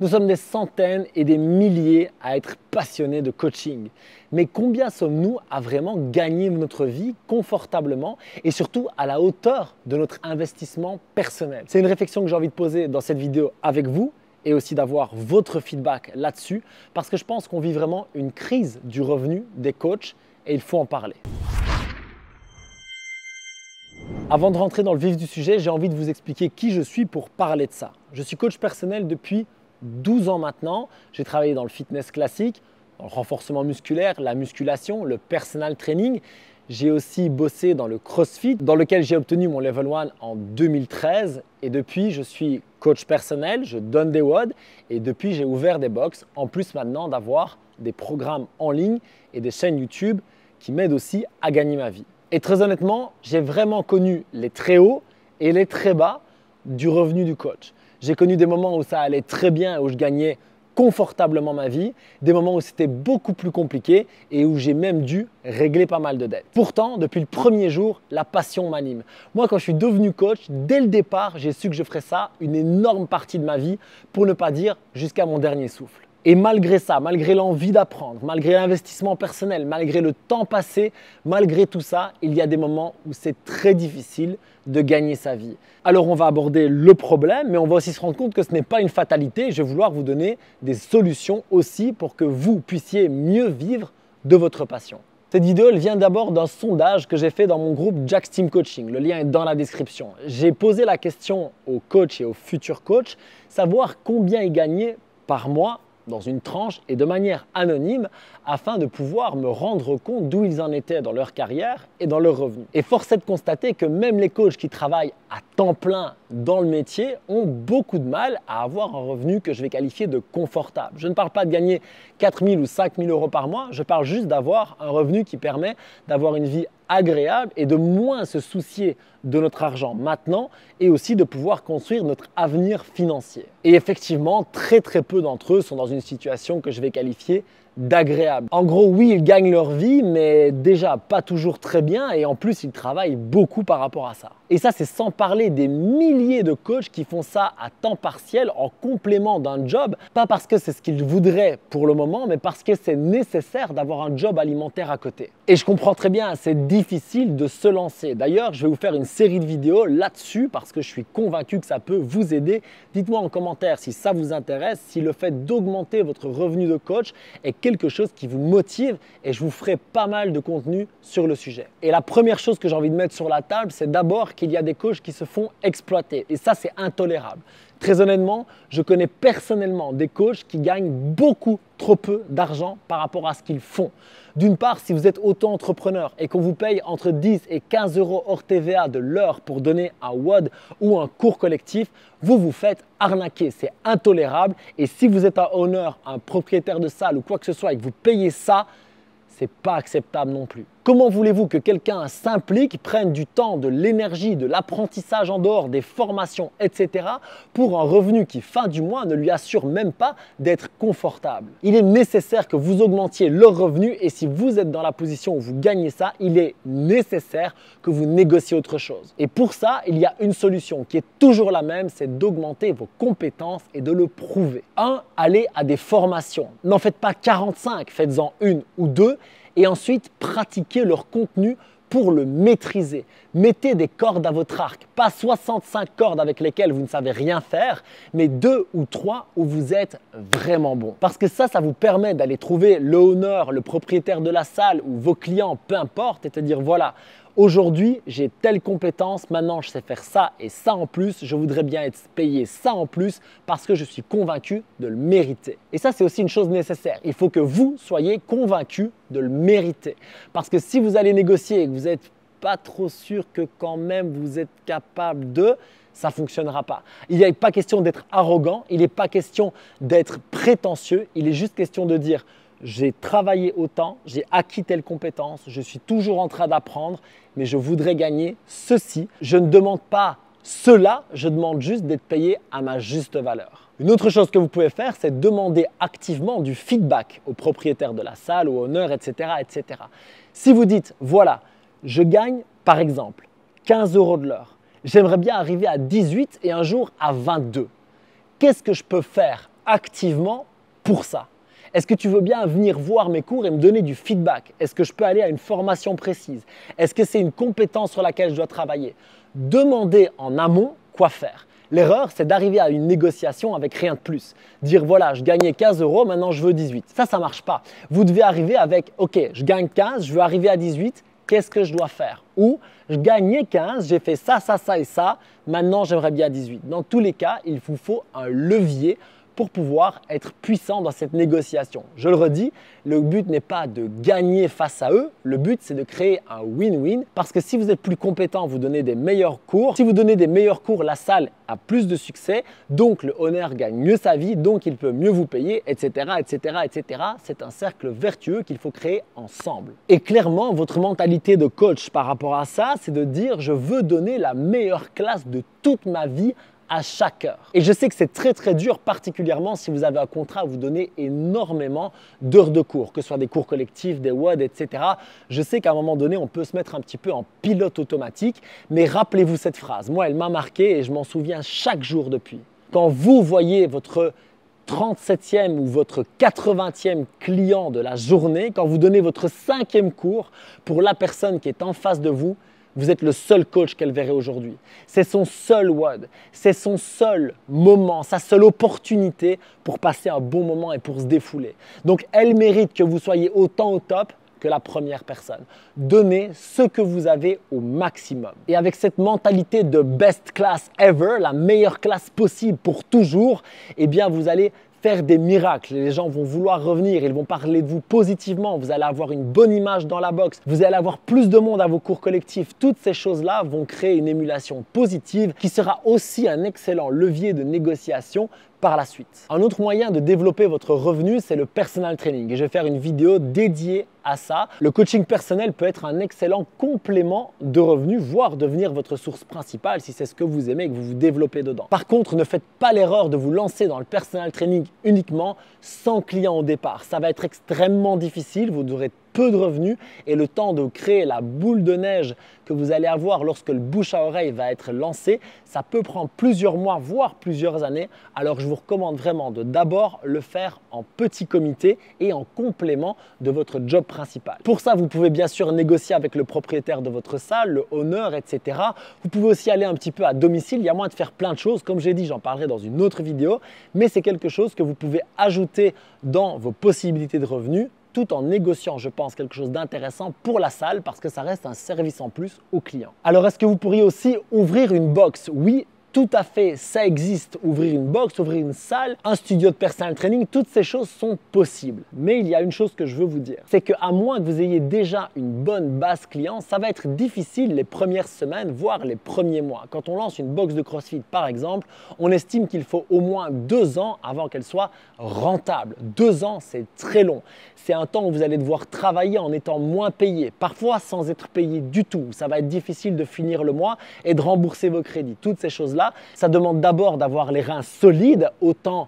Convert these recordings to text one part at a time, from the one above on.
Nous sommes des centaines et des milliers à être passionnés de coaching. Mais combien sommes-nous à vraiment gagner notre vie confortablement et surtout à la hauteur de notre investissement personnel? C'est une réflexion que j'ai envie de poser dans cette vidéo avec vous et aussi d'avoir votre feedback là-dessus parce que je pense qu'on vit vraiment une crise du revenu des coachs et il faut en parler. Avant de rentrer dans le vif du sujet, j'ai envie de vous expliquer qui je suis pour parler de ça. Je suis coach personnel depuis 12 ans maintenant. J'ai travaillé dans le fitness classique, dans le renforcement musculaire, la musculation, le personal training. J'ai aussi bossé dans le CrossFit, dans lequel j'ai obtenu mon Level 1 en 2013. Et depuis, je suis coach personnel, je donne des WOD et depuis, j'ai ouvert des box. En plus maintenant d'avoir des programmes en ligne et des chaînes YouTube qui m'aident aussi à gagner ma vie. Et très honnêtement, j'ai vraiment connu les très hauts et les très bas du revenu du coach. J'ai connu des moments où ça allait très bien, où je gagnais confortablement ma vie, des moments où c'était beaucoup plus compliqué et où j'ai même dû régler pas mal de dettes. Pourtant, depuis le premier jour, la passion m'anime. Moi, quand je suis devenu coach, dès le départ, j'ai su que je ferais ça une énorme partie de ma vie, pour ne pas dire jusqu'à mon dernier souffle. Et malgré ça, malgré l'envie d'apprendre, malgré l'investissement personnel, malgré le temps passé, malgré tout ça, il y a des moments où c'est très difficile de gagner sa vie. Alors on va aborder le problème, mais on va aussi se rendre compte que ce n'est pas une fatalité. Je vais vouloir vous donner des solutions aussi pour que vous puissiez mieux vivre de votre passion. Cette vidéo elle vient d'abord d'un sondage que j'ai fait dans mon groupe Jack's Team Coaching. Le lien est dans la description. J'ai posé la question aux coachs et aux futurs coachs, savoir combien ils gagnaient par mois dans une tranche et de manière anonyme afin de pouvoir me rendre compte d'où ils en étaient dans leur carrière et dans leurs revenus. Et force est de constater que même les coachs qui travaillent à temps plein dans le métier ont beaucoup de mal à avoir un revenu que je vais qualifier de confortable. Je ne parle pas de gagner 4 000 ou 5 000 euros par mois, je parle juste d'avoir un revenu qui permet d'avoir une vie agréable et de moins se soucier de notre argent maintenant et aussi de pouvoir construire notre avenir financier. Et effectivement, très peu d'entre eux sont dans une situation que je vais qualifier d'agréable. En gros, oui, ils gagnent leur vie, mais déjà pas toujours très bien et en plus, ils travaillent beaucoup par rapport à ça. Et ça, c'est sans parler des milliers de coachs qui font ça à temps partiel en complément d'un job, pas parce que c'est ce qu'ils voudraient pour le moment, mais parce que c'est nécessaire d'avoir un job alimentaire à côté. Et je comprends très bien, c'est difficile de se lancer. D'ailleurs, je vais vous faire une série de vidéos là-dessus parce que je suis convaincu que ça peut vous aider. Dites-moi en commentaire si ça vous intéresse, si le fait d'augmenter votre revenu de coach est quelque chose qui vous motive et je vous ferai pas mal de contenu sur le sujet. Et la première chose que j'ai envie de mettre sur la table, c'est d'abord qu'il y a des coachs qui se font exploiter et ça, c'est intolérable. Très honnêtement, je connais personnellement des coachs qui gagnent beaucoup trop peu d'argent par rapport à ce qu'ils font. D'une part, si vous êtes auto-entrepreneur et qu'on vous paye entre 10 et 15 euros hors TVA de l'heure pour donner un WOD ou un cours collectif, vous vous faites arnaquer. C'est intolérable. Et si vous êtes un owner, un propriétaire de salle ou quoi que ce soit et que vous payez ça, c'est pas acceptable non plus. Comment voulez-vous que quelqu'un s'implique, prenne du temps, de l'énergie, de l'apprentissage en dehors, des formations, etc. pour un revenu qui, fin du mois, ne lui assure même pas d'être confortable? Il est nécessaire que vous augmentiez le revenu et si vous êtes dans la position où vous gagnez ça, il est nécessaire que vous négociez autre chose. Et pour ça, il y a une solution qui est toujours la même, c'est d'augmenter vos compétences et de le prouver. 1. Allez à des formations. N'en faites pas 45, faites-en une ou deux. Et ensuite, pratiquez leur contenu pour le maîtriser. Mettez des cordes à votre arc, pas 65 cordes avec lesquelles vous ne savez rien faire, mais 2 ou 3 où vous êtes vraiment bon. Parce que ça vous permet d'aller trouver le owner, le propriétaire de la salle ou vos clients, peu importe, et te dire voilà, aujourd'hui, j'ai telle compétence, maintenant je sais faire ça et ça en plus, je voudrais bien être payé ça en plus parce que je suis convaincu de le mériter. Et ça, c'est aussi une chose nécessaire. Il faut que vous soyez convaincu de le mériter. Parce que si vous allez négocier et que vous n'êtes pas trop sûr que quand même vous êtes capable de, ça ne fonctionnera pas. Il n'est pas question d'être arrogant, il n'est pas question d'être prétentieux, il est juste question de dire j'ai travaillé autant, j'ai acquis telle compétence, je suis toujours en train d'apprendre, mais je voudrais gagner ceci. Je ne demande pas cela, je demande juste d'être payé à ma juste valeur. Une autre chose que vous pouvez faire, c'est demander activement du feedback au propriétaire de la salle, au owner, etc., etc. Si vous dites, voilà, je gagne par exemple 15 euros de l'heure, j'aimerais bien arriver à 18 et un jour à 22. Qu'est-ce que je peux faire activement pour ça? Est-ce que tu veux bien venir voir mes cours et me donner du feedback? Est-ce que je peux aller à une formation précise? Est-ce que c'est une compétence sur laquelle je dois travailler? Demandez en amont quoi faire. L'erreur, c'est d'arriver à une négociation avec rien de plus. Dire voilà, je gagnais 15 €, maintenant je veux 18. Ça ne marche pas. Vous devez arriver avec ok, je gagne 15, je veux arriver à 18, qu'est-ce que je dois faire? Ou je gagnais 15, j'ai fait ça, ça, ça et ça, maintenant j'aimerais bien 18. Dans tous les cas, il vous faut un levier pour pouvoir être puissant dans cette négociation. Je le redis, le but n'est pas de gagner face à eux, le but c'est de créer un win-win parce que si vous êtes plus compétent, vous donnez des meilleurs cours. Si vous donnez des meilleurs cours, la salle a plus de succès, donc le honneur gagne mieux sa vie, donc il peut mieux vous payer, etc. etc., etc. C'est un cercle vertueux qu'il faut créer ensemble. Et clairement, votre mentalité de coach par rapport à ça, c'est de dire je veux donner la meilleure classe de toute ma vie à chaque heure. Et je sais que c'est très très dur, particulièrement si vous avez un contrat où vous donnez énormément d'heures de cours, que ce soit des cours collectifs, des WOD, etc. Je sais qu'à un moment donné, on peut se mettre un petit peu en pilote automatique, mais rappelez-vous cette phrase. Moi, elle m'a marqué et je m'en souviens chaque jour depuis. Quand vous voyez votre 37e ou votre 80e client de la journée, quand vous donnez votre 5e cours pour la personne qui est en face de vous, vous êtes le seul coach qu'elle verrait aujourd'hui. C'est son seul WOD, c'est son seul moment, sa seule opportunité pour passer un bon moment et pour se défouler. Donc, elle mérite que vous soyez autant au top que la première personne. Donnez ce que vous avez au maximum. Et avec cette mentalité de best class ever, la meilleure classe possible pour toujours, eh bien, vous allez faire des miracles. Les gens vont vouloir revenir, ils vont parler de vous positivement, vous allez avoir une bonne image dans la boxe, vous allez avoir plus de monde à vos cours collectifs. Toutes ces choses-là vont créer une émulation positive qui sera aussi un excellent levier de négociation par la suite. Un autre moyen de développer votre revenu, c'est le personal training. Et je vais faire une vidéo dédiée à ça. Le coaching personnel peut être un excellent complément de revenus, voire devenir votre source principale si c'est ce que vous aimez et que vous vous développez dedans. Par contre, ne faites pas l'erreur de vous lancer dans le personal training uniquement sans client au départ. Ça va être extrêmement difficile, vous aurez peu de revenus et le temps de créer la boule de neige que vous allez avoir lorsque le bouche à oreille va être lancé, ça peut prendre plusieurs mois, voire plusieurs années. Alors je vous recommande vraiment de d'abord le faire en petit comité et en complément de votre job principal. Pour ça, vous pouvez bien sûr négocier avec le propriétaire de votre salle, le owner, etc. Vous pouvez aussi aller un petit peu à domicile. Il y a moyen de faire plein de choses. Comme j'ai dit, j'en parlerai dans une autre vidéo, mais c'est quelque chose que vous pouvez ajouter dans vos possibilités de revenus tout en négociant, je pense, quelque chose d'intéressant pour la salle parce que ça reste un service en plus aux clients. Alors, est-ce que vous pourriez aussi ouvrir une box? Oui, tout à fait, ça existe. Ouvrir une box, ouvrir une salle, un studio de personal training, toutes ces choses sont possibles. Mais il y a une chose que je veux vous dire, c'est qu'à moins que vous ayez déjà une bonne base client, ça va être difficile les premières semaines, voire les premiers mois. Quand on lance une box de CrossFit, par exemple, on estime qu'il faut au moins 2 ans avant qu'elle soit rentable. 2 ans, c'est très long. C'est un temps où vous allez devoir travailler en étant moins payé, parfois sans être payé du tout. Ça va être difficile de finir le mois et de rembourser vos crédits. Toutes ces choses-là, ça demande d'abord d'avoir les reins solides, autant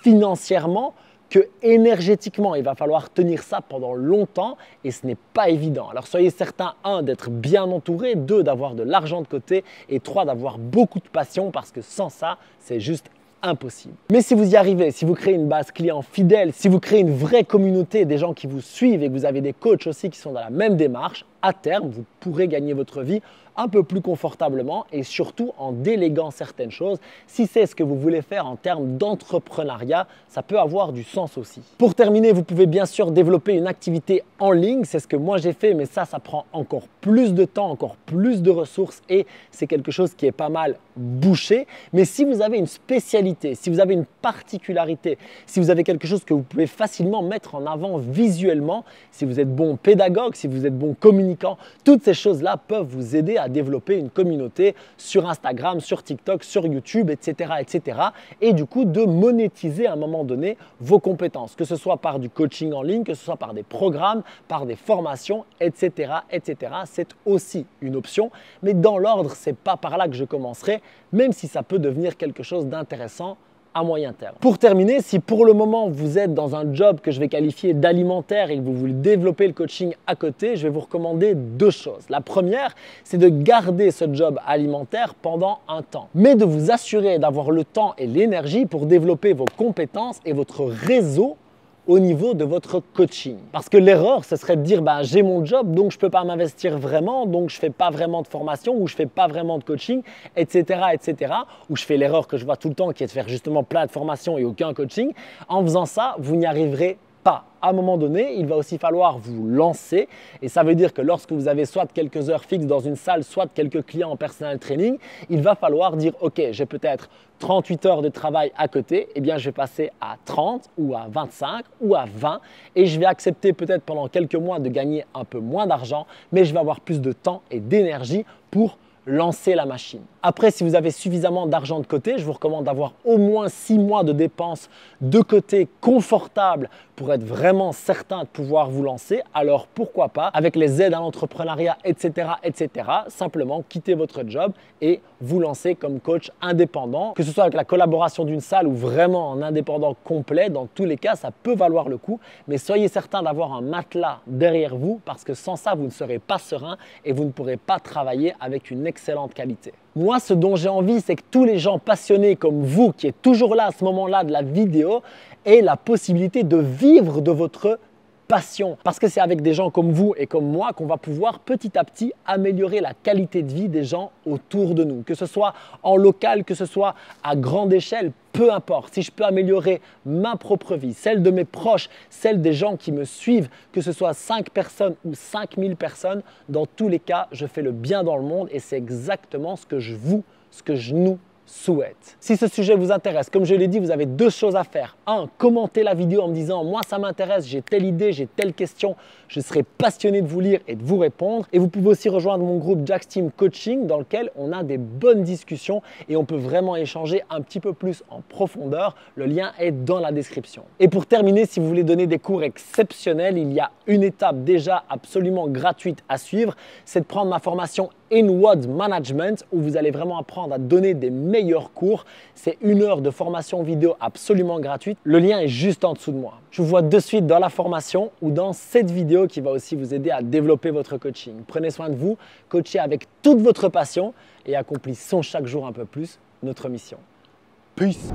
financièrement que énergétiquement. Il va falloir tenir ça pendant longtemps et ce n'est pas évident. Alors soyez certain, 1, d'être bien entouré, 2, d'avoir de l'argent de côté et 3, d'avoir beaucoup de passion parce que sans ça, c'est juste impossible. Mais si vous y arrivez, si vous créez une base client fidèle, si vous créez une vraie communauté, des gens qui vous suivent et que vous avez des coachs aussi qui sont dans la même démarche, à terme, vous pourrez gagner votre vie un peu plus confortablement et surtout en déléguant certaines choses. Si c'est ce que vous voulez faire en termes d'entrepreneuriat, ça peut avoir du sens aussi. Pour terminer, vous pouvez bien sûr développer une activité en ligne. C'est ce que moi j'ai fait, mais ça prend encore plus de temps, encore plus de ressources et c'est quelque chose qui est pas mal bouché. Mais si vous avez une spécialité, si vous avez une particularité, si vous avez quelque chose que vous pouvez facilement mettre en avant visuellement, si vous êtes bon pédagogue, si vous êtes bon communicant, toutes ces choses-là peuvent vous aider à développer une communauté sur Instagram, sur TikTok, sur YouTube, etc., etc. Et du coup, de monétiser à un moment donné vos compétences, que ce soit par du coaching en ligne, que ce soit par des programmes, par des formations, etc., etc. C'est aussi une option, mais dans l'ordre, c'est pas par là que je commencerai, même si ça peut devenir quelque chose d'intéressant à moyen terme. Pour terminer, si pour le moment vous êtes dans un job que je vais qualifier d'alimentaire et que vous voulez développer le coaching à côté, je vais vous recommander deux choses. La première, c'est de garder ce job alimentaire pendant un temps, mais de vous assurer d'avoir le temps et l'énergie pour développer vos compétences et votre réseau au niveau de votre coaching. Parce que l'erreur, ce serait de dire j'ai mon job, donc je ne peux pas m'investir vraiment, donc je ne fais pas vraiment de formation ou je ne fais pas vraiment de coaching, etc., etc. Ou je fais l'erreur que je vois tout le temps qui est de faire justement plein de formations et aucun coaching. En faisant ça, vous n'y arriverez pas. À un moment donné, il va aussi falloir vous lancer et ça veut dire que lorsque vous avez soit quelques heures fixes dans une salle, soit quelques clients en personal training, il va falloir dire ok, j'ai peut-être 38 heures de travail à côté, eh bien je vais passer à 30 ou à 25 ou à 20 et je vais accepter peut-être pendant quelques mois de gagner un peu moins d'argent, mais je vais avoir plus de temps et d'énergie pour lancer la machine. Après, si vous avez suffisamment d'argent de côté, je vous recommande d'avoir au moins 6 mois de dépenses de côté confortables pour être vraiment certain de pouvoir vous lancer. Alors pourquoi pas, avec les aides à l'entrepreneuriat, etc., simplement quitter votre job et vous lancer comme coach indépendant, que ce soit avec la collaboration d'une salle ou vraiment en indépendant complet. Dans tous les cas, ça peut valoir le coup, mais soyez certain d'avoir un matelas derrière vous parce que sans ça, vous ne serez pas serein et vous ne pourrez pas travailler avec une excellente qualité. Moi, ce dont j'ai envie, c'est que tous les gens passionnés comme vous, qui êtes toujours là à ce moment-là de la vidéo, aient la possibilité de vivre de votre passion. Parce que c'est avec des gens comme vous et comme moi qu'on va pouvoir petit à petit améliorer la qualité de vie des gens autour de nous. Que ce soit en local, que ce soit à grande échelle, peu importe. Si je peux améliorer ma propre vie, celle de mes proches, celle des gens qui me suivent, que ce soit 5 personnes ou 5000 personnes, dans tous les cas, je fais le bien dans le monde et c'est exactement ce que je nous souhaite. Si ce sujet vous intéresse, comme je l'ai dit, vous avez deux choses à faire. Un, commentez la vidéo en me disant « Moi, ça m'intéresse, j'ai telle idée, j'ai telle question. » Je serai passionné de vous lire et de vous répondre. Et vous pouvez aussi rejoindre mon groupe Jack's Team Coaching dans lequel on a des bonnes discussions et on peut vraiment échanger un petit peu plus en profondeur. Le lien est dans la description. Et pour terminer, si vous voulez donner des cours exceptionnels, il y a une étape déjà absolument gratuite à suivre. C'est de prendre ma formation Inward Management où vous allez vraiment apprendre à donner des meilleurs cours. C'est 1 heure de formation vidéo absolument gratuite. Le lien est juste en dessous de moi. Je vous vois de suite dans la formation ou dans cette vidéo qui va aussi vous aider à développer votre coaching. Prenez soin de vous, coachez avec toute votre passion et accomplissons chaque jour un peu plus notre mission. Peace!